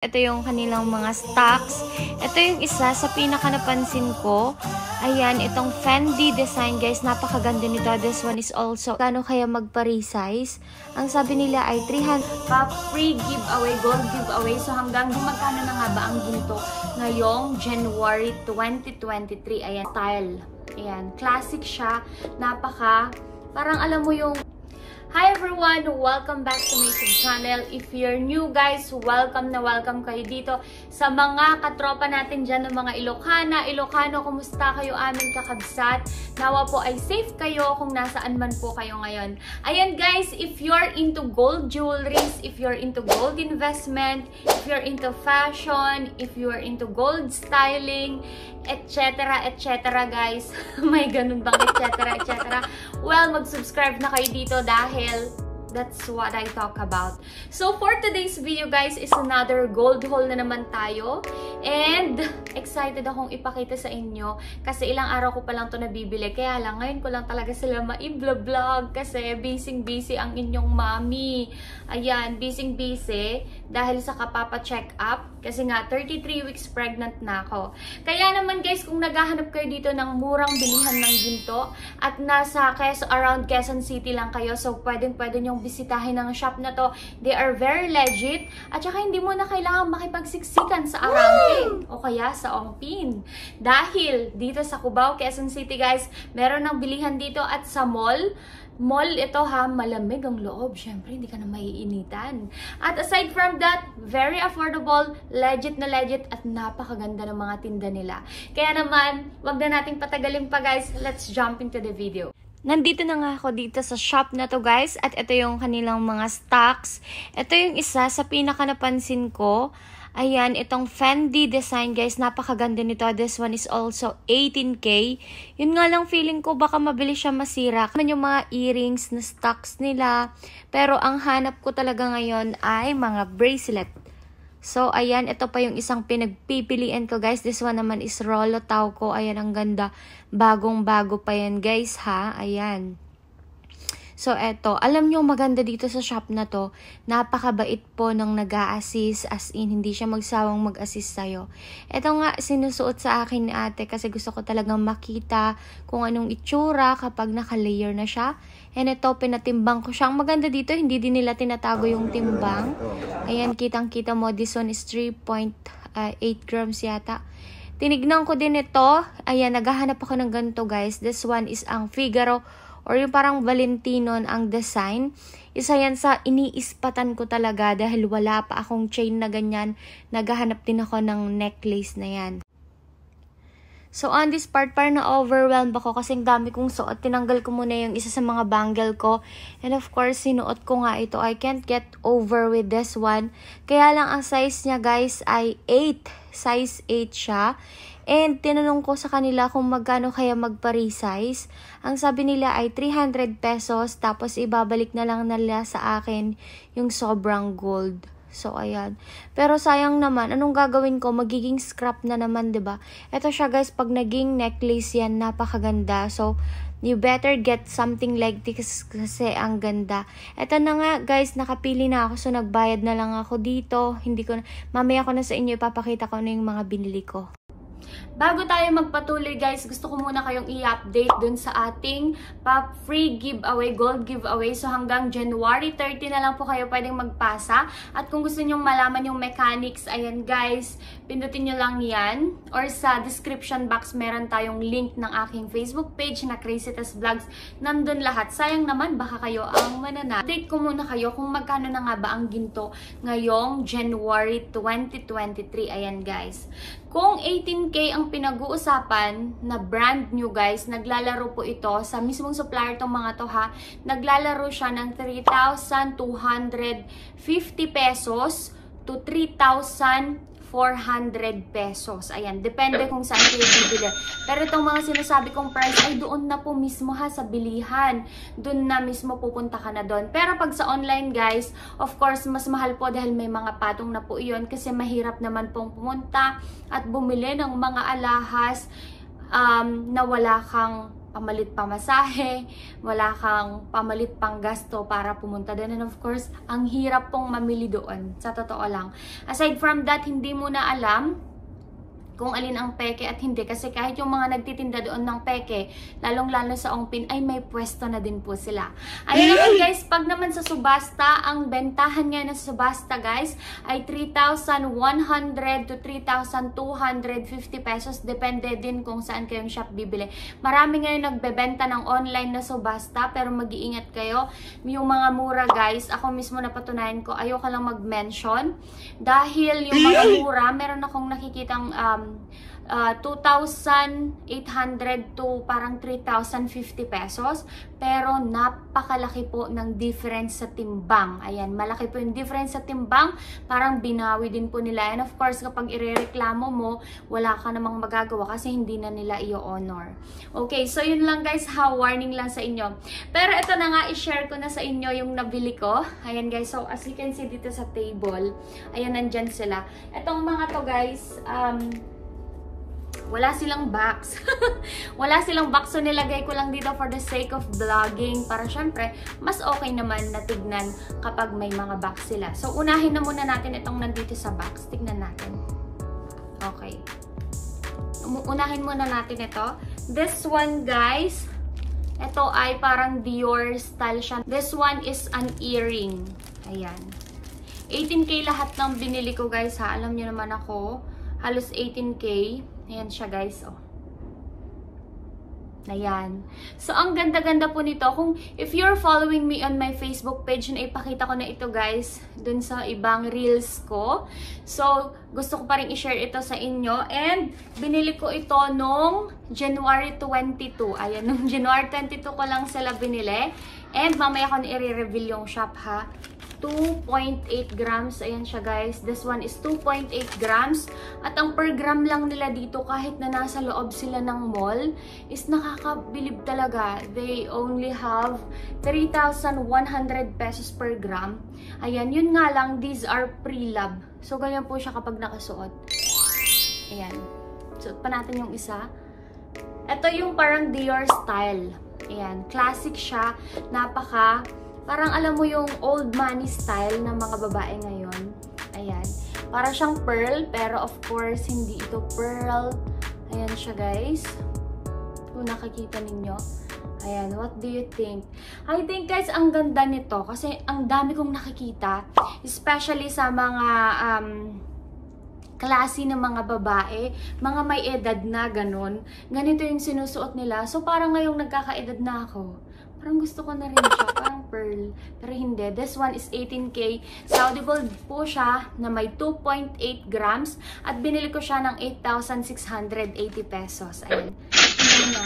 Ito yung kanilang mga stocks. Ito yung isa sa pinaka napansin ko. Ayan, itong Fendi design guys. Napakaganda nito. This one is also, kano kaya magpa-resize? Ang sabi nila ay 300 free giveaway, gold giveaway. So hanggang magkano na nga ba ang ginto ngayong January 2023. Ayan, style. Ayan, classic siya. Parang alam mo yung hi everyone! Welcome back to my YouTube channel. If you're new guys, welcome kayo dito. Sa mga katropa natin dyan ng mga Ilocano, kumusta kayo aming kakabsat? Nawa po ay safe kayo kung nasaan man po kayo ngayon. Ayan guys, if you're into gold jewelries, if you're into gold investment, if you're into fashion, if you're into gold styling, etc. guys. May ganun bang etc. Well, mag-subscribe na kayo dito dahil that's what I talk about. So, for today's video guys is another gold haul na naman tayo. And excited akong ipakita sa inyo kasi ilang araw ko pa lang to nabibili. Kaya lang, ngayon ko lang talaga sila ma-vlog kasi busy ang inyong mommy. Ayan, busy dahil sa kapapa-check up. Kasi nga, 33 weeks pregnant na ako. Kaya naman guys, kung naghahanap kayo dito ng murang bilihan ng ginto at nasa around Quezon City lang kayo, so pwede nyong bisitahin ang shop na to. They are very legit. At saka hindi mo na kailangan makipagsiksikan sa Arangke o kaya sa Ongpin. Dahil dito sa Cubao, Quezon City guys, meron ng bilihan dito at sa mall ito ha, malamig ang loob. Syempre, hindi ka na maiinitan. At aside from that, very affordable, legit at napakaganda ng mga tinda nila. Kaya naman, wag na nating patagalin pa guys. Let's jump into the video. Nandito na nga ako dito sa shop na to guys. At ito yung kanilang mga stocks. Ito yung isa sa pinaka napansin ko. Ayan, itong Fendi design guys, napakaganda nito. This one is also 18K. Yun nga lang feeling ko baka mabilis siya masira. Yung mga earrings na stocks nila. Pero ang hanap ko talaga ngayon ay mga bracelet. So, ayan, ito pa yung isang pinagpipilian ko guys. This one naman is Rolo Tauco. Ayan, ang ganda. Bagong-bago pa yan guys ha. Ayan. So, eto. Alam nyo, maganda dito sa shop na to. Napakabait po ng nag-a-assist. As in, hindi siya magsawang mag-assist sa'yo. Eto nga, sinusuot sa akin ni ate kasi gusto ko talagang makita kung anong itsura kapag naka-layer na siya. And ito, pinatimbang ko siya. Ang maganda dito, hindi din nila tinatago yung timbang. Ayan, kitang-kita mo. This one is 3.8 grams yata. Tinignan ko din ito. Ayan, naghahanap ako ng ganito guys. This one is ang Figaro or yung parang Valentino ang design. Isa yan sa iniispatan ko talaga dahil wala pa akong chain na ganyan. Naghahanap din ako ng necklace na yan. So on this part, parang na-overwhelmed ako kasi ang dami kong suot. Tinanggal ko muna yung isa sa mga bangle ko. And of course, sinuot ko nga ito. I can't get over with this one. Kaya lang ang size niya guys ay 8. Size 8 siya. And tinanong ko sa kanila kung magkano kaya magpa-resize. Ang sabi nila ay 300 pesos tapos ibabalik na lang nila sa akin yung sobrang gold. So, ayan. Pero sayang naman, anong gagawin ko? Magiging scrap na naman, 'di ba? Ito siya guys, pag naging necklace yan, napakaganda. So, you better get something like this kasi ang ganda. Ito na nga guys, nakapili na ako. So, nagbayad na lang ako dito. Mamaya ko na sa inyo ipapakita ko na yung mga binili ko. Bago tayo magpatuloy guys, gusto ko muna kayong i-update dun sa ating free giveaway, gold giveaway. So hanggang January 30 na lang po kayo pwedeng magpasa. At kung gusto nyong malaman yung mechanics, ayan guys, pindutin nyo lang yan. Or sa description box, meron tayong link ng aking Facebook page na Crazytas Vlogs. Nandun lahat. Sayang naman, baka kayo ang manana. Update ko muna kayo kung magkano na nga ba ang ginto ngayong January 2023. Ayan guys. Kung 18K ang pinag-uusapan na brand new guys, naglalaro po ito sa mismong supplier tong mga to ha. Naglalaro siya ng 3,250 pesos to 3,400 pesos. Ayan, depende kung saan kayo bibili. Pero itong mga sinasabi kong price ay doon na po mismo ha, sa bilihan. Doon na mismo pupunta ka na doon. Pero pag sa online guys, of course, mas mahal po dahil may mga patong na po iyon kasi mahirap naman pong pumunta at bumili ng mga alahas na wala kang pamalit pamasahe, wala kang pamalit pang gasto para pumunta doon. And of course, ang hirap pong mamili doon, sa totoo lang. Aside from that, hindi mo na alam kung alin ang peke at hindi. Kasi kahit yung mga nagtitinda doon ng peke, lalong-lalo sa Ongpin, ay may pwesto na din po sila. Ayun naman guys, pag naman sa subasta, ang bentahan nga na sa subasta guys, ay 3,100 to 3,250 pesos. Depende din kung saan kayong shop bibili. Marami ngayon nagbebenta ng online na subasta, pero mag-iingat kayo. Yung mga mura guys, ako mismo napatunayan ko, ayoko lang mag-mention. Dahil yung mga mura, meron akong nakikitang 2,800 to parang 3,050 pesos. Pero napakalaki po ng difference sa timbang. Ayan, malaki po yung difference sa timbang. Parang binawi din po nila. And of course, kapag irereklamo mo, wala ka namang magagawa kasi hindi na nila i-honor. Okay, so yun lang guys, warning lang sa inyo. Pero ito na nga, i-share ko na sa inyo yung nabili ko. Ayan guys, so as you can see dito sa table, ayan, nandyan sila. Itong mga to guys, wala silang box. Wala silang box. So, nilagay ko lang dito for the sake of vlogging. Para syempre, mas okay naman na tignan kapag may mga box sila. So, unahin na muna natin itong nandito sa box. Tignan natin. Okay. Unahin muna natin ito. This one, guys, ito ay parang Dior style siya. This one is an earring. Ayan. 18K lahat ng binili ko, guys, ha. Alam niyo naman ako, halos 18K. Ayan siya guys, oh. Ayan. So, ang ganda-ganda po nito. Kung, if you're following me on my Facebook page, na ipakita ko na ito guys, dun sa ibang reels ko. So, gusto ko pa rin i-share ito sa inyo. And, binili ko ito nung January 22. Ayan, nung January 22 ko lang sila binili. And, mamaya ko na i-reveal yung shop, ha. 2.8 grams. Ayan siya guys. This one is 2.8 grams. At ang per gram lang nila dito, kahit na nasa loob sila ng mall, is nakakabilib talaga. They only have 3,100 pesos per gram. Ayan, yun nga lang, these are pre-lab. So, ganyan po siya kapag nakasuot. Ayan. Suot pa natin yung isa. Ito yung parang Dior style. Ayan, classic siya. Parang alam mo yung old money style ng mga babae ngayon. Ayan. Para siyang pearl, pero of course, hindi ito pearl. Ayan siya guys. Kung nakikita ninyo. Ayan, what do you think? I think guys, ang ganda nito. Kasi ang dami kong nakikita. Especially sa mga klase ng mga babae, mga may edad na ganun. Ganito yung sinusuot nila. So parang ngayong nagkakaedad na ako, parang gusto ko na rin siya, parang pearl. Pero hindi. This one is 18K. Saudi gold po siya na may 2.8 grams. At binili ko siya ng 8,680 pesos. Ayan. Ayan na.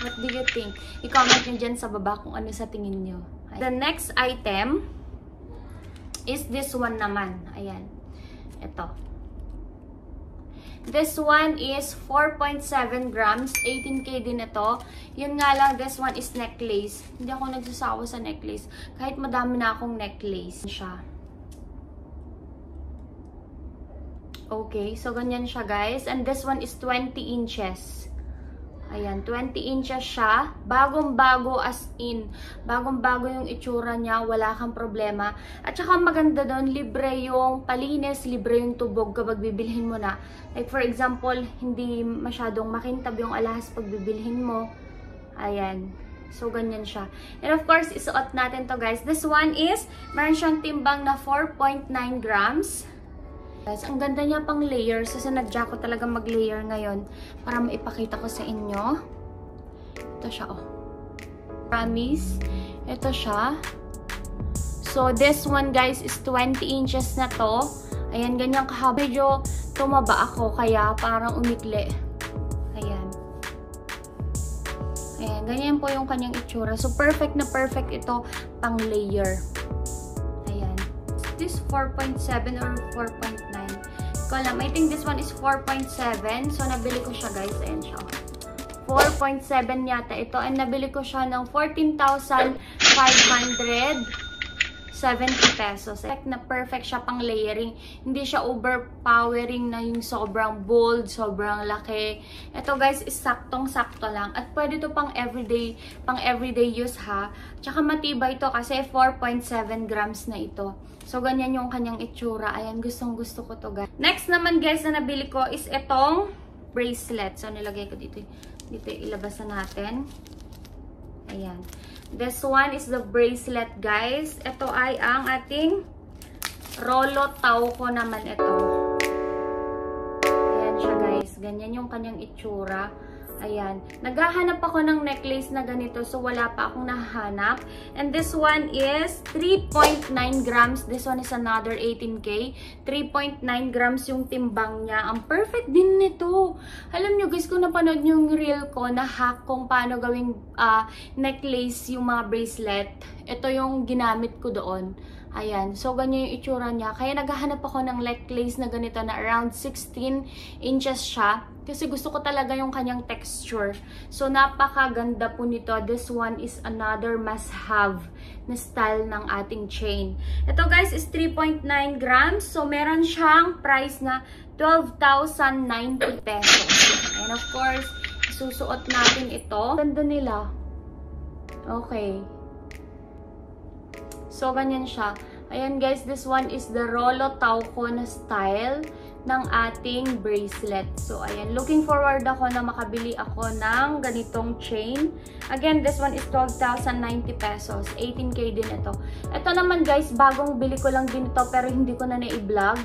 What do you think? I-comment nyo dyan sa baba kung ano sa tingin nyo. Ayan. The next item is this one naman. Ayan. Ito. This one is 4.7 grams. 18K din ito. Yun nga lang, this one is necklace. Hindi ako nagsasawa sa necklace. Kahit madami na akong necklace siya. Okay, so ganyan siya guys. And this one is 20 inches. Ayan, 20 inches siya. Bagong-bago as in. Bagong-bago yung itsura niya. Wala kang problema. At saka maganda doon, libre yung palinis, libre yung tubog kapag bibilhin mo na. Like for example, hindi masyadong makintab yung alahas pag bibilhin mo. Ayan. So, ganyan siya. And of course, isuot natin to guys. This one is, meron siyang timbang na 4.9 grams. Guys, ang ganda niya pang layers. So, sinadya ko talaga mag-layer ngayon para maipakita ko sa inyo. Ito siya, oh. Promise. Ito siya. So, this one, guys, is 20 inches na to. Ayan, ganyan kahaba. Medyo tumaba ako, kaya parang umikli. Ayan. Ayan, ganyan po yung kanyang itsura. So, perfect na perfect ito pang layer. Ayan. This 4.7 or 4.9. Ko alam. I think this one is 4.7. So, nabili ko siya, guys. Ayan siya. 4.7 yata ito. And nabili ko siya ng 14,500. 70 pesos. Like na perfect siya pang layering. Hindi siya overpowering na yung sobrang bold, sobrang laki. Ito guys is saktong-sakto lang. At pwede to pang everyday use ha. Tsaka matibay to kasi 4.7 grams na ito. So, ganyan yung kanyang itsura. Ayan, gustong-gusto ko to guys. Next naman guys na nabili ko is itong bracelet. So, nilagay ko dito. Dito ilabas na natin. Ayan. This one is the bracelet guys. Ito ay ang ating Rolo Tauco naman ito. Ayan siya guys. Ganyan yung kanyang itsura. Ayan. Naghahanap ako ng necklace na ganito. So, wala pa akong nahanap. And this one is 3.9 grams. This one is another 18K. 3.9 grams yung timbang niya. Ang perfect din nito. Alam nyo guys, kung napanood nyo yung reel ko na hack kung paano gawing necklace yung mga bracelet, ito yung ginamit ko doon. Ayan. So, ganyan yung itsura niya. Kaya naghahanap ako ng necklace na ganito na around 16 inches siya. Kasi gusto ko talaga yung kanyang texture. So, napakaganda po nito. This one is another must-have na style ng ating chain. Ito guys is 3.9 grams. So, meron siyang price na 12,090 pesos. And of course, susuot natin ito. Ganda nila. Okay. So, ganyan siya. Ayan guys, this one is the Rolo Tauco na style ng ating bracelet. So, ayan. Looking forward ako na makabili ako ng ganitong chain. Again, this one is 12,090 pesos. 18K din ito. Ito naman guys, bagong bili ko lang din ito pero hindi ko na na-i-vlog.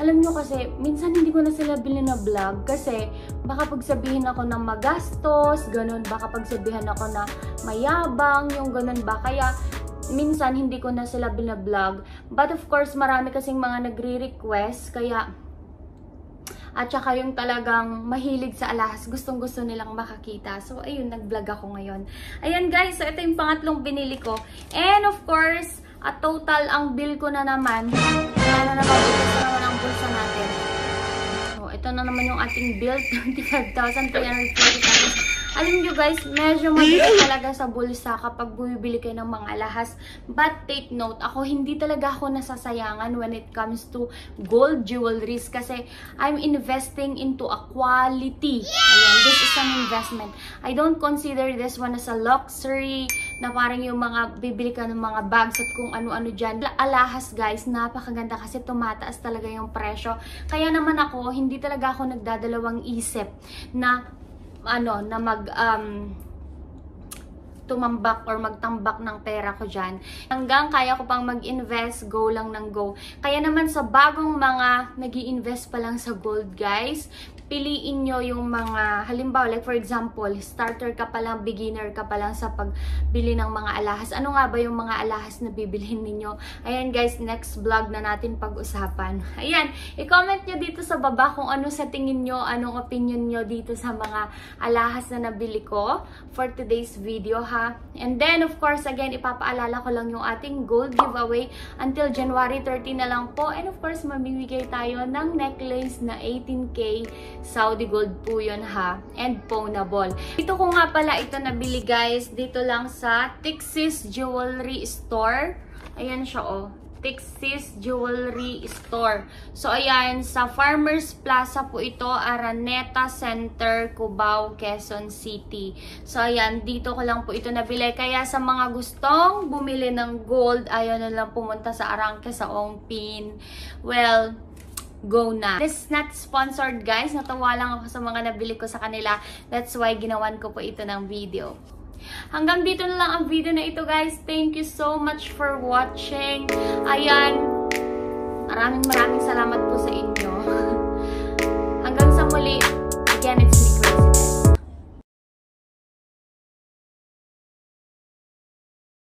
Alam nyo kasi, minsan hindi ko na sila bili na vlog kasi baka pagsabihin ako na magastos, ganun. Baka pagsabihan ako na mayabang, yung ganun ba. Kaya, minsan hindi ko na sila binablog. But of course, marami kasing mga nagre-request. Kaya, at saka yung talagang mahilig sa alahas, gustong-gusto nilang makakita. So, ayun, nag-vlog ako ngayon. Ayan guys, so ito yung pangatlong binili ko. And of course, at total, ang bill ko na naman. Kaya na naman, ito naman ang bulsa natin. So, ito na naman yung ating bill, 25,340 pesos. Alam nyo guys, medyo mabili talaga sa bulsa kapag bumibili kayo ng mga alahas. But take note, ako hindi talaga ako nasasayangan when it comes to gold jewelries kasi I'm investing into a quality. Ayan, this is an investment. I don't consider this one as a luxury na parang yung mga bibili ka ng mga bags at kung ano-ano dyan. Alahas guys, napakaganda kasi tumataas talaga yung presyo. Kaya naman ako, hindi talaga ako nagdadalawang isip na tumambak or magtambak ng pera ko dyan. Hanggang kaya ko pang mag-invest, go lang ng go. Kaya naman sa bagong mga nag-i-invest pa lang sa gold guys, piliin nyo yung mga, halimbawa, like for example, starter ka pa lang, beginner ka pa lang sa pagbili ng mga alahas. Ano nga ba yung mga alahas na bibilhin ninyo? Ayan guys, next vlog na natin pag-usapan. Ayan, i-comment nyo dito sa baba kung ano sa tingin nyo, anong opinion nyo dito sa mga alahas na nabili ko for today's video ha. And then, of course, again, ipapaalala ko lang yung ating gold giveaway until January 30 na lang po. And of course, mamimigay tayo ng necklace na 18K Saudi gold po yun ha. And pawnable. Dito ko nga pala ito nabili guys. Dito lang sa Tixis Jewelry Store. Ayan siya oh. Tixis Jewelry Store. So ayan, sa Farmers Plaza po ito, Araneta Center, Cubao, Quezon City. So ayan, dito ko lang po ito nabili. Kaya sa mga gustong bumili ng gold, ayaw na lang pumunta sa Arangke sa Ongpin. Well, go na. This is not sponsored guys. Natawa lang ako sa mga nabili ko sa kanila. That's why ginawan ko po ito ng video. Hanggang dito na lang ang video na ito guys. Thank you so much for watching. Ayan. Maraming salamat po sa inyo.